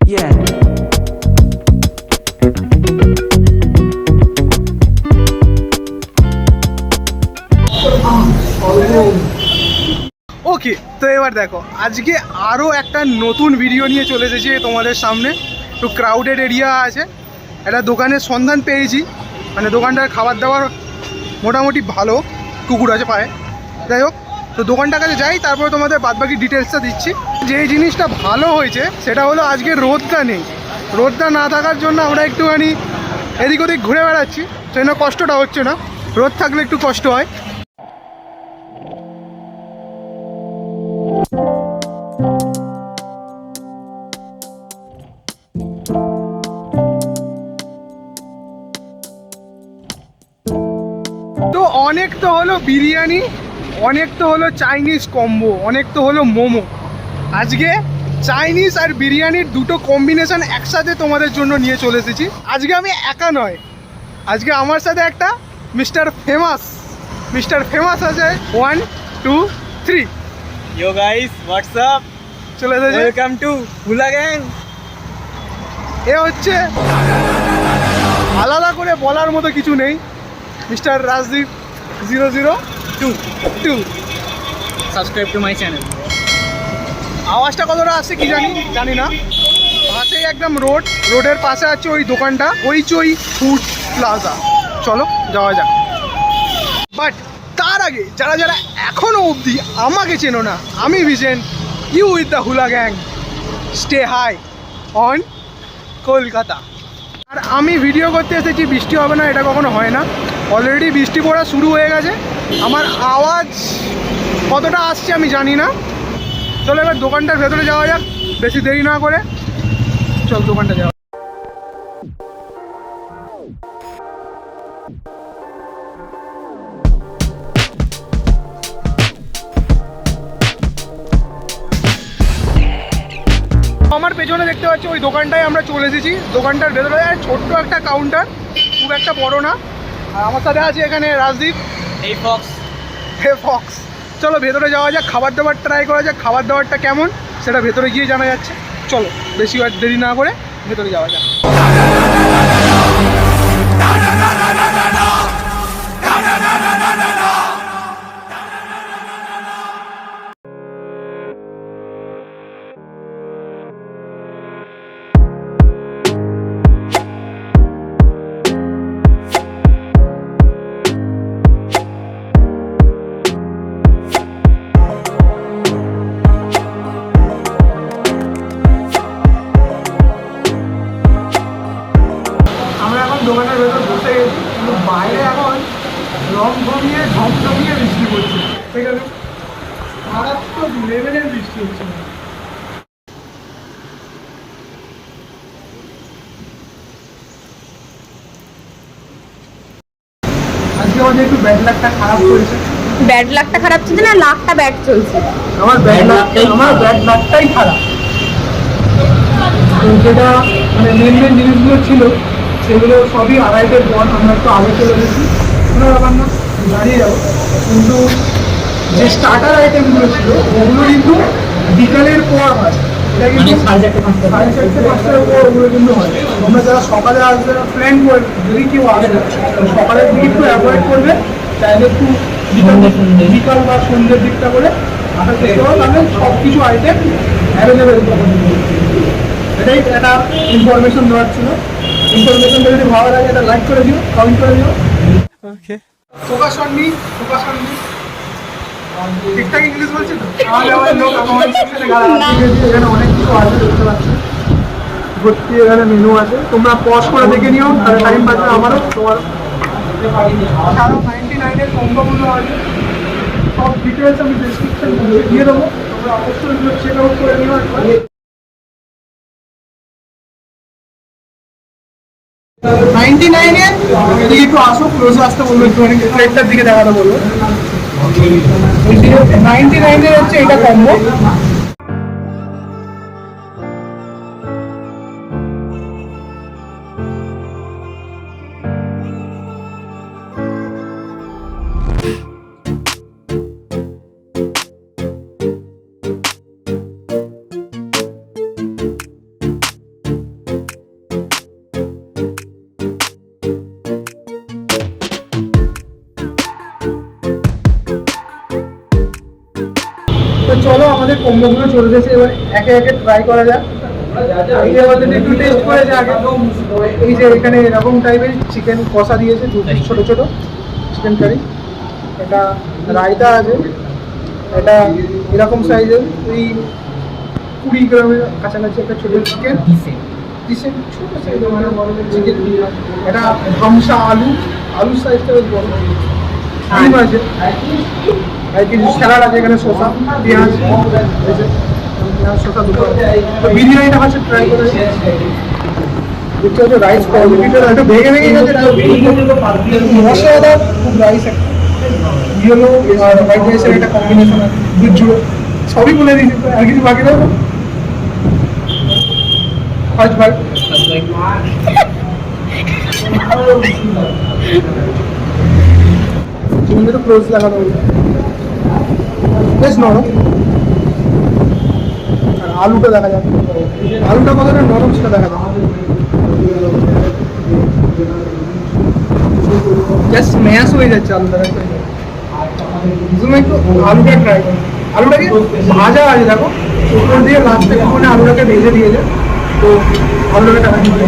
Yeah. ওকে, তো এবার দেখো আজকে আরও একটা নতুন ভিডিও নিয়ে চলে এসেছি তোমাদের সামনে। একটু ক্রাউডেড এরিয়া আছে, একটা দোকানের সন্ধান পেয়েছি, মানে দোকানটার খাবার দাবার মোটামুটি ভালো, কুকুর আছে পায়ে। যাই হোক, তো দোকানটার কাছে যাই, তারপরে তোমাদের বাদবাকি ডিটেলসটা দিচ্ছি। যে জিনিসটা ভালো হয়েছে সেটা হলো আজকে রোদটা নেই। রোদটা না থাকার জন্য আমরা একটুখানি এদিক ওদিক ঘুরে বেড়াচ্ছি, সেই জন্য কষ্টটা হচ্ছে না। রোদ থাকলে একটু কষ্ট হয়। তো অনেক তো হলো বিরিয়ানি, অনেক তো হলো চাইনিজ কম্বো, অনেক তো হলো মোমো। আজকে চাইনিজ আর বিরিয়ানির দুটো কম্বিনেশন একসাথে তোমাদের জন্য নিয়ে চলে এসেছি। আজকে আমি একা নয়, আজকে আমার সাথে একটা মিস্টার ফেমাস আছে। 1 2 3 Yo guys, what's up? চলে এসেছে। Welcome to Hula Gang. এ হচ্ছে, আলাদা করে বলার মতো কিছু নেই, mister Rajdeep 002। Subscribe to my channel. আওয়াজটা কতটা আসছে কি জানি না। পাশেই একদম রোডের পাশে আছে ওই দোকানটা, হইচই ফুড প্লাজা। চলো যাওয়া যাক। বাট তার আগে যারা যারা এখনও অবধি আমাকে চেনো না, আমি ভিজেন, you with the hula gang, stay high on Kolkata. আর আমি ভিডিও করতে এসেছি, বৃষ্টি হবে না এটা কখনো হয় না। অলরেডি বৃষ্টি পড়া শুরু হয়ে গেছে। আমার আওয়াজ কতটা আসছে আমি জানি না। চলো এবার দোকানটার ভেতরে যাওয়া যাক, বেশি দেরি না করে। চল দোকানটা যাওয়া। আমার পেছনে দেখতে পাচ্ছি ওই দোকানটায় আমরা চলে এসেছি। দোকানটার ভেতরে ছোট্ট একটা কাউন্টার, খুব একটা বড় না। আর আমার সাথে আছে এখানে রাজদীপ, Hey Fox. ফক্স। চলো ভেতরে যাওয়া যাক, খাবার দাবার ট্রাই করা যাক। খাবার দাবারটা কেমন সেটা ভেতরে গিয়ে জানা যাচ্ছে। চলো বেশি আর দেরি না করে ভেতরে যাওয়া যাক। আমরা এখন দোকানের ভেতর বসে গেছি, কিন্তু বাইরে এখন ঝমঝমিয়ে বৃষ্টি পড়ছে। ঠিক আছে, মারাত্মক লেভেলের বৃষ্টি হচ্ছে। আজকে আমাদের একটু ব্যাড লাকটা খারাপ করেছে। ব্যাড লাকটা খারাপ চলছে না, লাকটা ব্যাড চলছে? আমার ব্যাড লাকটাই খারাপ। তো যেটা মানে মেন জিনিসগুলো ছিল সেগুলো সবই আড়াইটের পর আমরা একটু আগে চলে এসেছি, কোনো ব্যাপার না, দাঁড়িয়ে যাবো। কিন্তু যে স্টার্টার আইটেমগুলো ছিল ওগুলো কিন্তু বিকালের পর হয়। এটা কিন্তু সাড়ে 4:30-5টার পর ওগুলো কিন্তু হয়। তোমরা যারা সকালে আসবে প্ল্যান করবে, যদি কেউ আসবে সকালের দিকে একটু অ্যাভয়েড করবে, চাইলে একটু বিকাল বা সন্ধ্যের দিকটা করে আসার চেষ্টা করো, তাহলে সব কিছু আইটেম অ্যাভেলেবেল পাবে। এটাই একটা ইনফরমেশন দেওয়ার ছিল। ইনফরমেশনটা যদি ভালো লাগে এটা লাইক করে দিও, কমেন্ট করে দিও। Okay. Focus on me. ঠিকঠাক ইংলিশ বলছি তো? তাহলে আমার লোক আমার সাথে এখানে অনেক কিছু আছে দেখতে পাচ্ছি, ভর্তি এখানে মেনু আছে। তোমরা পজ করে দেখে নিও, তাহলে টাইম পাচ্ছে আমারও তোমার। আরও 99-এর কম্বোগুলো আছে, সব ডিটেলস আমি ডেসক্রিপশন দিয়ে দেবো, তোমরা অবশ্যই এগুলো চেক আউট করে নিও একবার। 99-এ এদিকে একটু আসো, ক্লোজে আসতে বলবো, একটুখানি প্লেটটার দিকে দেখাতে বলবো। 99-এর হচ্ছে এটা কম্বো। চলে এসেছে, এবার একে একে ট্রাই করা যাক। এই যে আমাদের একটু টেস্ট করেছে আগে। এই যে এখানে এরকম টাইপের চিকেন কষা দিয়েছে, ছোট ছোট চিকেন কারি। এটা রায়তা আছে, এটা এরকম সাইজের ওই 20 গ্রামের কাছাকাছি একটা ছোট চিকেন, ডিসেন্ট ছোট সাইজের চিকেন। এটা হামসা আলুর সাইজটা বেশ বড়। ডিম আছে, আর কিছু স্যালাড আছে, এখানে শসা, পেঁয়াজ, শসা দুটো আছে। তো বিরিয়ানিটা হচ্ছে ট্রাই করে দেখতে হচ্ছে। রাইস কোয়ালিটিটা একটু ভেঙে ভেঙে গেছে, মশলাদার খুব রাইস একটা ইয়েলো আর হোয়াইট রাইসের একটা কম্বিনেশন আছে, দুধ জুড়ে সবই বলে দিয়েছি। আর কিছু বাকি দেবো? ফার্স্ট ভাই চিকেনটা তো ক্লোজ লাগানো হবে, বেশ নরম। আর আলুটা দেখা যাবে, আলুটা কতটা নরম সেটা দেখা যাবে। জাস্ট ম্যাশ হয়ে যাচ্ছে আলুটা। একটু আলুটা ট্রাই করো। আলুটাকে ভাজা আছে, দেখো উপর দিয়ে লাস্টে মানে আলুটাকে ভেজে দিয়েছে। তো আলুটাকে টাকা দিতে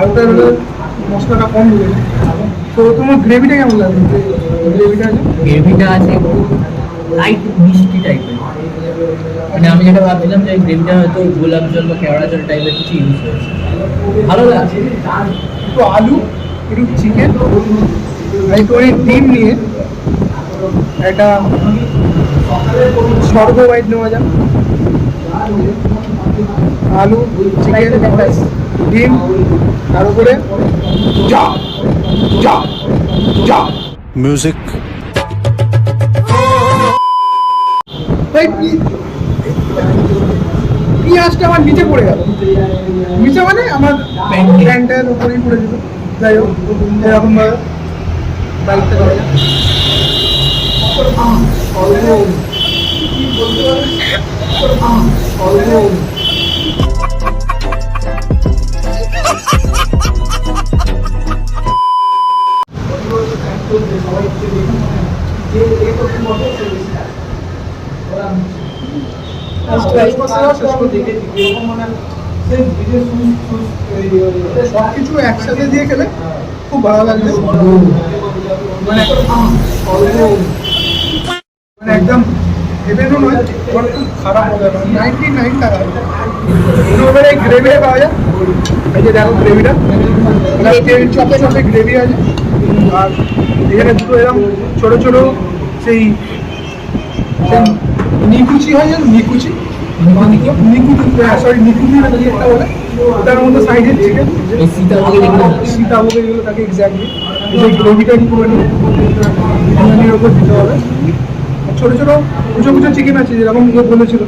আলুটা মশলাটা কম দিয়েছে। তো তোমার গ্রেভিটা কেমন লাগে? গ্রেভিটা আছে লাইট মিষ্টি টাইপের, মানে আমি যেটা ভাবছিলাম যে গ্রেভিটা হয়তো গোলাপ জল বা কেওড়া জল টাইপের কিছু ইউজ হয়েছে, ভালো লাগছে। একটু আলু, একটু চিকেন, একটু ডিম নিয়ে একটা স্বর্গ হোয়াইট নেওয়া যাক। আলু, চিকেন, ডিম, তার উপরে যা যা যা music পেঁয়াজটা আমার নিচে পড়ে গেল। নিচে মানে আমার প্যান্টের উপরেই পড়ে যেত। যাই হোক, এরকম ভাবে বাইকটা করা যায়। সবকিছু একসাথে দিয়ে খেলে খুব ভালো লাগবে। মানে একদম এবেনও নয়, খুব খারাপ হবে না। 99 টাকা। এবার এই গ্রেভিটা পাওয়া যায়। এই যে দেখো গ্রেভিটা, চপে গ্রেভি আছে। আর এখানে দুটো এরকম ছোটো ছোটো সেই নিকুচি হয়, নিকুচি একটা বলে, ওটার মধ্যে সাইডের চিকেন সীতাভোগ এগুলো তাকে এক্স্যাক্টলি যে গ্রেভিটা করে নিয়ে বিরিয়ানির ওপর দিতে হবে। ছোটো ছোটো কুচো কুচো চিকেন আছে, যেরকম বলেছিল,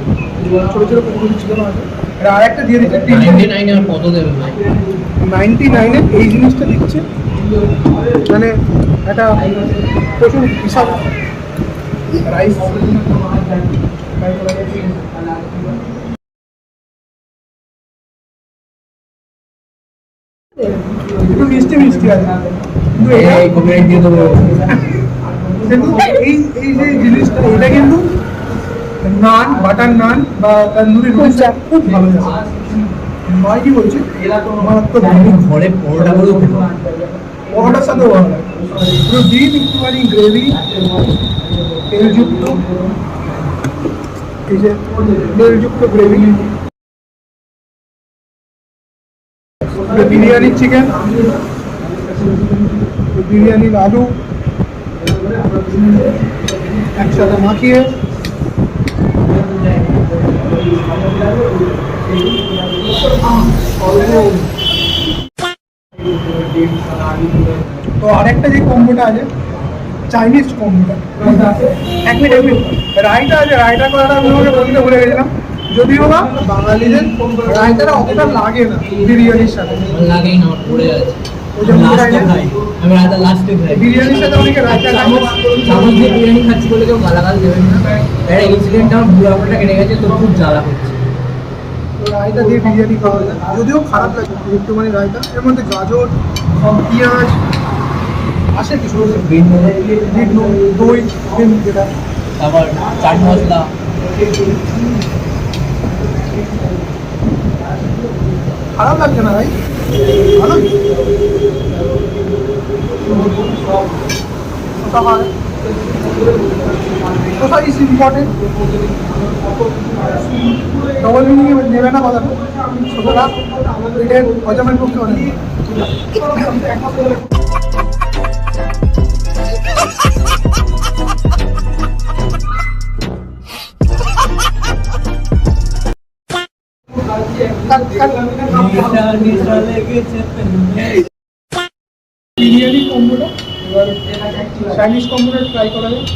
ছোটো ছোটো কুচো কুচো চিকেনও আছে। আর একটা দিয়ে দিচ্ছে 99-এ এই জিনিসটা দিচ্ছে, মানে একটা প্রচুর বিশাল রাইস। একটু মিষ্টি মিষ্টি আছে, কিন্তু এই যে জিনিসটা, এটা কিন্তু নান, বাটার নান বা তন্দুরি রুটি খুব ভালো যাবে। নয় কি বলছি, ঘরে পরোটা করেও খেতে পরোটার সাথেও ভালো লাগে। পুরো ডিম, একটুখানি গ্রেভি, তেলযুক্ত, এই যে তেলযুক্ত গ্রেভি, বিরিয়ানির চিকেন, বিরিয়ানির আলু একসাথে মাখিয়ে তো আরেকটা যে কম্বোটা আছে, চাইনিজ কম্বোটা, এক মিনিট রায়তা আছে। রায়তা করাটা বলতে ভুলে গেছিলাম। যদিও বা বাঙালিদের রায়তাটা অতটা লাগে না বিরিয়ানির সাথে, লাগেই না, পড়ে আছে। আমি রায়তা লাস্টে খাই। বিরিয়ানির সাথে অনেকে রায়তা চামচ দিয়ে বিরিয়ানি খাচ্ছি বলে কেউ গালাগাল দেবেন না। একটা ইনসিডেন্ট আমার বুড়াপটা কেটে গেছে, তো খুব জ্বালা হচ্ছে। রায়তা দিয়ে বিরিয়ানি খাওয়া যায়, যদিও খারাপ লাগে একটুখানি রায়তা। এর মধ্যে গাজর, পেঁয়াজ আসে কিছু, দই যেটা তারপর চাট মশলা, খারাপ লাগছে না ভাই, ভালো কোথা ইজ ইম্পর্টেন্ট, ডবল মিনিং নেবে না কথাটা, সুতরাং এটার হজমের পক্ষে অনেক। বিরিয়ানি কম্বোটা এবার চাইনিজ কম্বোটা ট্রাই করা যায়।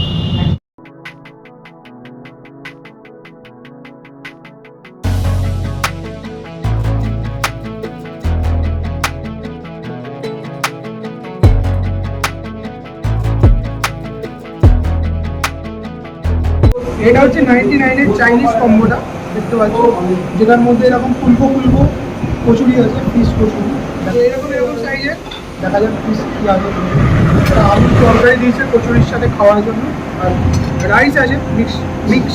এটা হচ্ছে 99-এর চাইনিজ কম্বোটা দেখতে পাচ্ছ, যেটার মধ্যে এরকম ফুলকো কচুরি আছে, পিস কচুরি এরকম সাইজের, দেখা যাক পিস কি আছে। এটা আলুর তরকারি দিয়েছে কচুরির সাথে খাওয়ার জন্য, আর রাইস আছে মিক্স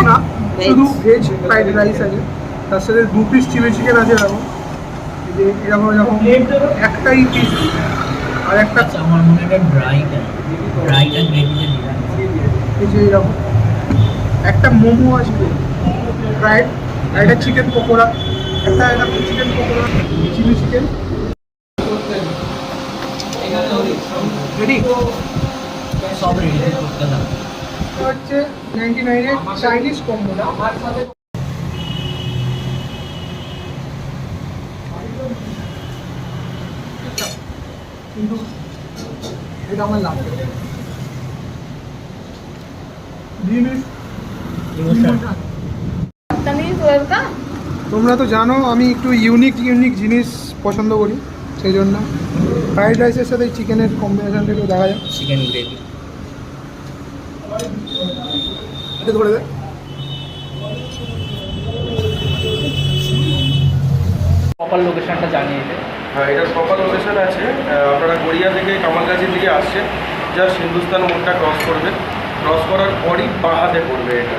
না, শুধু ভেজ ফ্রাইড রাইস আছে, তার সাথে 2 পিস চিলি চিকেন আছে এরকম, এরকম একটাই পিস, আর একটা আমার মনে হয় ড্রাইটা গ্রেভিতে দিলাম। এই যে এরকম একটা মোমো আছে ফ্রাইড, আর একটা চিকেন পকোড়া, একটা এরকম chicken pakora, chilli chicken ready, সব রেডি করতে দাও। হচ্ছে 99-এর চাইনিজ কম্বোটা। কিন্তু এটা আমার লাগবে তোমরা তো জানো আমি একটু ইউনিক জিনিস পছন্দ করি, সেই জন্য ফ্রাইড রাইসের সাথে চিকেনের কম্বিনেশনটা একটু দেখা যায়। চিকেন গ্রেভি এটা ধরে দেয় প্রপার লোকেশনটা জানিয়ে দে। হ্যাঁ, এটার প্রপার লোকেশন আছে, আপনারা গড়িয়া থেকে কামালগাছির দিকে আসছেন, জাস্ট হিন্দুস্তান মোড়টা ক্রস করবেন, ক্রস করার পরই বাঁ হাতে পড়বে, এটা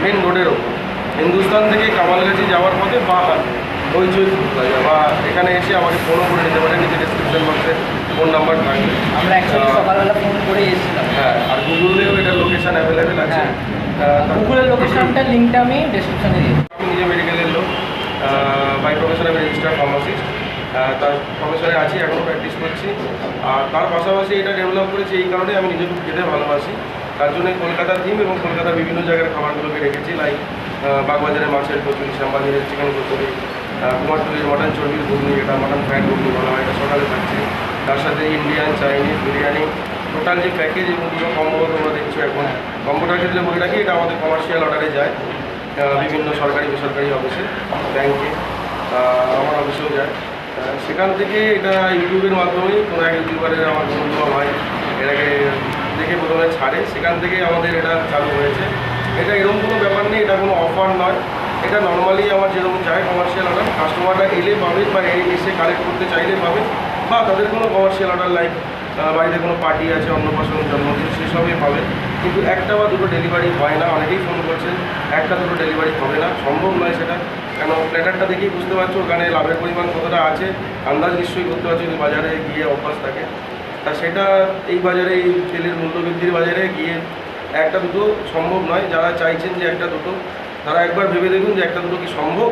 মেন রোডের ওপর। হিন্দুস্তান থেকে কামালগাছি যাওয়ার পথে বাঁ হাতে হইচই ফুড প্লাজা, বা এখানে এসে আমাকে ফোনও করে নিতে পারেন, নিচে ডিসক্রিপশন বক্সে ফোন নাম্বার থাকবে। আমরা অ্যাকচুয়ালি সকালবেলা ফোন করে এসেছিলাম। হ্যাঁ, আর গুগলেও এটার লোকেশন অ্যাভেলেবেল আছে। গুগলের লোকেশনটার লিঙ্কটা আমি ডেসক্রিপশনে দিই। আমি নিজে মেডিকেলের লোক, বাই প্রফেশন আমি রেজিস্টার্ড ফার্মাসিস্ট, তার প্রফেশনে আছি, এখনও প্র্যাকটিস করছি। আর তার পাশাপাশি এটা ডেভেলপ করেছি এই কারণে আমি নিজে খুব খেতে ভালোবাসি, তার জন্য কলকাতার থিম এবং কলকাতার বিভিন্ন জায়গার খাবারগুলোকে রেখেছি, লাইক বাগবাজারের মাছের কচুরি, শ্যামবাজারের চিকেন কচুরি, কুমারটুলির মটন চর্বির ঘুগনি, এটা মটন ফ্রাইড ঘুগনি বলা হয়, এটা সকালে থাকছে। তার সাথে ইন্ডিয়ান, চাইনিজ, বিরিয়ানি, টোটাল যে প্যাকেজ এবং দুটো কম্বো তোমরা দেখছো এখন, কম্বোটার ক্ষেত্রে বলে রাখি এটা আমাদের কমার্শিয়াল অর্ডারে যায়, বিভিন্ন সরকারি বেসরকারি অফিসে, ব্যাংকে, আমার অফিসেও যায়। সেখান থেকে এটা ইউটিউবের মাধ্যমেই কোনো এক ইউটিউবারের আমার বন্ধু ভাই এটাকে দেখে প্রথমে ছাড়ে, সেখান থেকে আমাদের এটা চালু হয়েছে। এটা এরকম কোনো ব্যাপার নেই, এটা কোনো অফার নয়, এটা নর্মালি আমার যেরকম যায় কমার্শিয়াল অর্ডার, কাস্টমাররা এলে পাবে বা এসে কালেক্ট করতে চাইলে পাবে, বা তাদের কোনো কমার্শিয়াল অর্ডার লাইক বাড়িতে কোনো পার্টি আছে, অন্নপ্রাশন, জন্মদিন, সেসবই পাবে। কিন্তু একটা বা দুটো ডেলিভারি হয় না, অনেকেই ফোন করছেন, একটা দুটো ডেলিভারি হবে না, সম্ভব নয় সেটা, কেন প্ল্যাটারটা দেখেই বুঝতে পারছো ওখানে লাভের পরিমাণ কতটা আছে, আন্দাজ নিশ্চয়ই করতে পারছো যদি বাজারে গিয়ে অভ্যাস থাকে। তা সেটা এই বাজারে, এই তেলের মূল্যবৃদ্ধির বাজারে গিয়ে একটা দুটো সম্ভব নয়। যারা চাইছেন যে একটা দুটো, তারা একবার ভেবে দেখুন যে একটা দুটো কি সম্ভব।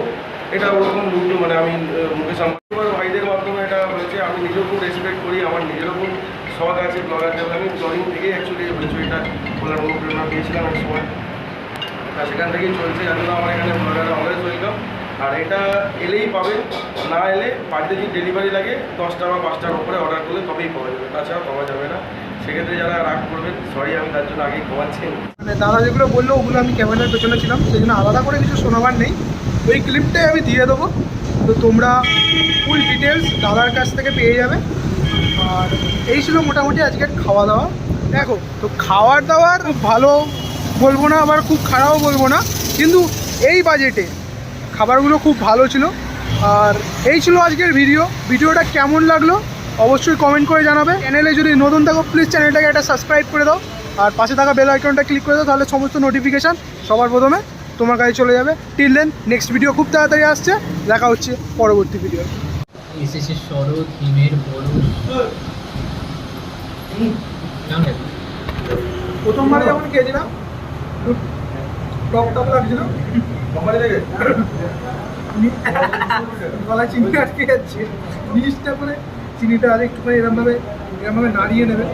এটা ওরকম দুটো মানে আমি মুকেশ আম্বানি ভাইদের মাধ্যমে এটা হয়েছে। আমি নিজেও খুব রেসপেক্ট করি, আমার নিজেরও খুব শখ আছে ব্লগার লেভেল, আমি ব্লগিং থেকেই অ্যাকচুয়ালি হয়েছে, এটা বলার অনুপ্রেরণা পেয়েছিলাম এক সময়, তা সেখান থেকেই চলছে। যার জন্য আমার এখানে ব্লগাররা অলওয়েজ ওয়েলকাম। আর এটা এলেই পাবে, না এলে বাড়িতে যদি ডেলিভারি লাগে 10টা বা 5টার উপরে অর্ডার করলে তবেই পাওয়া যাবে, তাছাড়া পাওয়া যাবে না। সেক্ষেত্রে যারা রাগ করবেন, সরি, আমি তার জন্য আগেই খাওয়াচ্ছি। মানে দাদা যেগুলো বললো ওগুলো আমি ক্যামেরার পেছনে ছিলাম, সেই জন্য আলাদা করে কিছু শোনাবার নেই, ওই ক্লিপটাই আমি দিয়ে দেবো, তো তোমরা ফুল ডিটেলস দাদার কাছ থেকে পেয়ে যাবে। আর এই ছিল মোটামুটি আজকের খাওয়া দাওয়া। দেখো, তো খাওয়ার দাওয়ার খুব ভালো বলবো না, আবার খুব খারাপও বলবো না, কিন্তু এই বাজেটে খাবারগুলো খুব ভালো ছিল। আর এই ছিল আজকের ভিডিওটা কেমন লাগলো অবশ্যই কমেন্ট করে জানাবে। চ্যানেলে যদি নতুন থাকো প্লিজ চ্যানেলটাকে একটা সাবস্ক্রাইব করে দাও। আর পাশে থাকা বেল আইকনটা ক্লিক করে দাও, তাহলে সমস্ত নোটিফিকেশান সবার প্রথমে তোমার কাছে চলে যাবে। টিল দেন নেক্সট ভিডিও খুব তাড়াতাড়ি আসছে, দেখা হচ্ছে পরবর্তী ভিডিও। এসেছে শরৎ হিমের বরুণ। কেমন লাগে? প্রথমবারে যখন খেয়েছিলাম টক টক লাগছিল, গলায় চিনি আটকে যাচ্ছে, মিষ্টিটা করে চিনিটা আর একটুখানি এরমভাবে নাড়িয়ে নেবে।